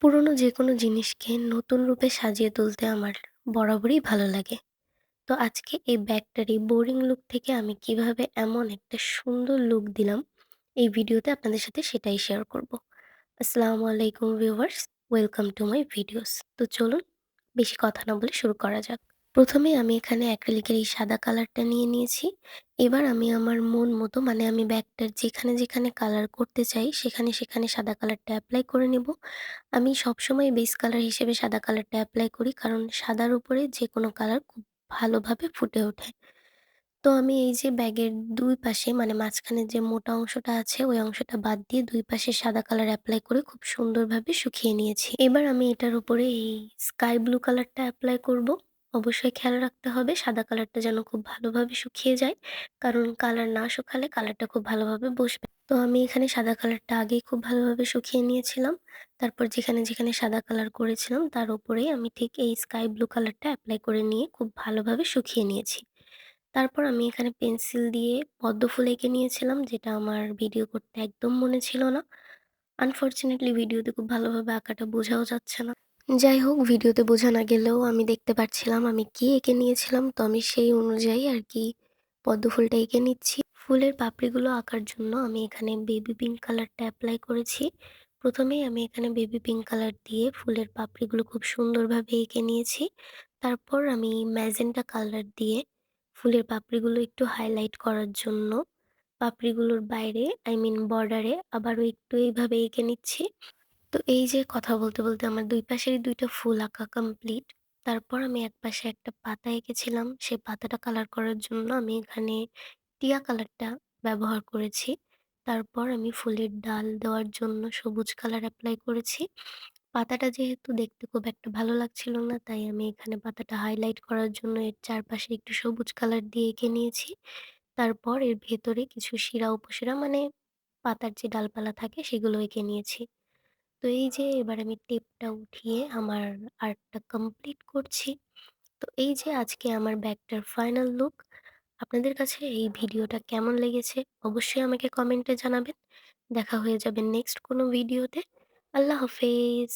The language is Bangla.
পুরনো যেকোনো জিনিসকে নতুন রূপে সাজিয়ে তুলতে আমার বরাবরই ভালো লাগে। তো আজকে এই ব্যাগটার এই বোরিং লুক থেকে আমি কিভাবে এমন একটা সুন্দর লুক দিলাম, এই ভিডিওতে আপনাদের সাথে সেটাই শেয়ার করব। আসসালামু আলাইকুম viewers, welcome to my videos. তো চলুন বেশি কথা না বলে শুরু করা যাক। প্রথমে আমি এখানে অ্যাক্রিলিকের এই সাদা কালারটা নিয়ে নিয়েছি। এবার আমি আমার মন মতো মানে আমি ব্যাগটার যেখানে কালার করতে চাই সেখানে সাদা কালারটা এপ্লাই করে নেব। আমি সবসময় বেস কালার হিসেবে সাদা কালারটা এপ্লাই করি, কারণ সাদার উপরে যেকোনো কালার খুব ভালোভাবে ফুটে ওঠে। তো আমি এই যে ব্যাগের ২ পাশে মানে মাঝখানে যে মোটা অংশটা আছে ওই অংশটা বাদ দিয়ে ২ পাশে সাদা কালার এপ্লাই করে খুব সুন্দরভাবে শুকিয়ে নিয়েছি। এবার আমি এটার উপরে এই স্কাই ব্লু কালারটা এপ্লাই করব। অবশ্যই খেয়াল রাখতে হবে সাদা কালারটা যেন খুব ভালোভাবে শুকিয়ে যায়। কারণ কালার না শুকালে কালারটা খুব ভালোভাবে বসবে। তো আমি এখানে সাদা কালারটা আগেই খুব ভালোভাবে শুকিয়ে নিয়েছিলাম। তারপর যেখানে সাদা কালার করেছিলাম তার উপরেই আমি ঠিক এই স্কাই ব্লু কালারটা এপ্লাই করে নিয়ে খুব ভালোভাবে শুকিয়ে নিয়েছি। তারপর আমি এখানে পেন্সিল দিয়ে পদ্ম ফুল এঁকে নিয়েছিলাম, যেটা আমার ভিডিও করতে একদম মনে ছিল না। আনফরচুনেটলি ভিডিওতে খুব ভালোভাবে আঁকাটা বোঝাও যাচ্ছে না। যাই হোক, ভিডিওতে বোঝা না গেলেও আমি দেখতে পাচ্ছিলাম আমি কি এঁকে নিয়েছিলাম। তো আমি সেই অনুযায়ী আরকি পদ্ম ফুলটা এঁকে নিচ্ছি। ফুলের পাপড়িগুলো আঁকার জন্য আমি এখানে বেবি পিঙ্ক কালারটা এপ্লাই করেছি। প্রথমেই আমি এখানে বেবি পিঙ্ক কালার দিয়ে ফুলের পাপড়িগুলো খুব সুন্দরভাবে এঁকে নিয়েছি। তারপর আমি ম্যাজেন্টা কালার দিয়ে ফুলের পাপড়িগুলো একটু হাইলাইট করার জন্য পাপড়িগুলোর বাইরে বর্ডারে আবারও একটু এইভাবে এঁকে নিচ্ছি। তো এই যে কথা বলতে আমার ২ পাশেরই ২ টা ফুল আঁকা কমপ্লিট। তারপর আমি একপাশে একটা পাতা এঁকেছিলাম। সেই পাতাটা কালার করার জন্য আমি এখানে টিয়া কালারটা ব্যবহার করেছি। তারপর আমি ফুলের ডাল দেওয়ার জন্য সবুজ কালার এপ্লাই করেছি। পাতাটা যেহেতু দেখতে খুব একটা ভালো লাগছিল না, তাই আমি এখানে পাতাটা হাইলাইট করার জন্য এর চারপাশে একটু সবুজ কালার দিয়ে এঁকে নিয়েছি। তারপর এর ভেতরে কিছু শিরা উপশিরা মানে পাতার যে ডালপালা থাকে সেগুলো এঁকে নিয়েছি। তো এই যে এবার আমি টেপটা উঠিয়ে আমার আর্টটা কমপ্লিট করছি। তো এই যে আজকে আমার ব্যাগটার ফাইনাল লুক। আপনাদের কাছে এই ভিডিওটা কেমন লেগেছে অবশ্যই আমাকে কমেন্টে জানাবেন। দেখা হয়ে যাবে নেক্সট কোনো ভিডিওতে। আল্লাহ হাফেজ।